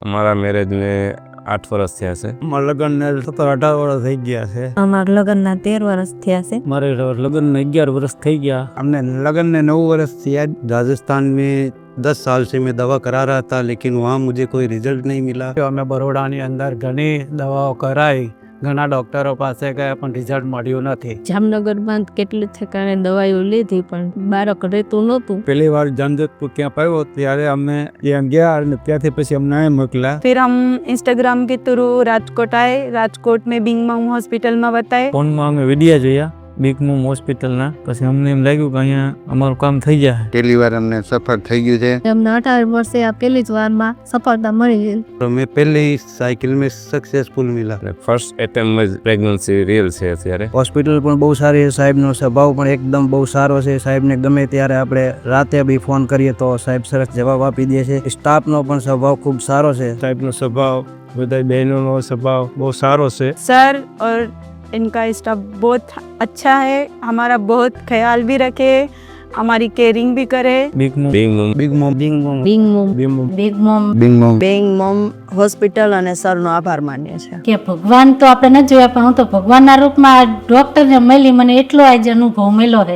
અમારા મેરેજને 8 વર્ષ થયા છે. અમારા લગ્નને 17-18 વર્ષ થઈ ગયા છે. અમારા લગ્નના 13 વર્ષ થયા છે. મારે લગ્નને 11 વર્ષ થઈ ગયા. हमने लगन ने 9 वर्ष किया. राजस्थान में 10 साल से मैं दवा करा रहा था, लेकिन वहाँ मुझे कोई रिजल्ट नहीं मिला. અમે બરોડાની અંદર ઘણી દવાઓ કરાઈ, ઘણા ડોક્ટરો પાસે ગયા પણ રિઝલ્ટ મળ્યું નથી. જામનગરમાં કેટલી ઠેકાણે દવાઈઓ લીધી પણ બાળક રહેતું નહોતું. પહેલી વાર જામજોધપુર ક્યાં આવ્યો ત્યારે અમે ત્યાં ગયા અને ત્યાંથી પછી અમને અહીં મોકલ્યા. फिर हम इंस्टाग्राम के थ्रू राजकोट आए. राजकोट में बिंग मांग हॉस्पिटल में बताए. ફોનમાં અમે વિડીયા જોયા બિગ મોમ હોસ્પિટલના. પછી અમને એમ લાગ્યું કે અહીંયા અમારું કામ થઈ જાય. પહેલી વાર અમને સફળ થઈ ગયું છે. અમને 18 વર્ષે આ પહેલી જ વારમાં સફળતા મળી ગઈ. तो मैं पहले ही साइकिल में सक्सेसफुल मिला. ફર્સ્ટ એટેમ્પમાં જ પ્રેગ્નન્સી રિયલ છે અત્યારે. હોસ્પિટલ પણ બહુ સારી છે. સાહેબનો સ્વભાવ પણ એકદમ બહુ સારો છે. સાહેબને ગમે ત્યારે આપણે રાતે બી ફોન કરીએ તો સાહેબ સરસ જવાબ આપી દે છે. સ્ટાફનો પણ સ્વભાવ ખૂબ સારો છે. સાહેબનો સ્વભાવ, બધા બહેનોનો સ્વભાવ બહુ સારો છે. सर और इनका स्टाफ बहुत अच्छा है. हमारा बहुत ख्याल भी रखे, हमारी केयरिंग भी करे. Big mom Bing mom big mom Bing mom big mom big mom Bing mom bang mom hospital અને સરનો આભાર માન્ય છે. કે ભગવાન તો આપણે ન જોયા પણ હું તો ભગવાનના રૂપમાં ડોક્ટરને મળી મને એટલો આજ અનુભવ મળ્યો છે.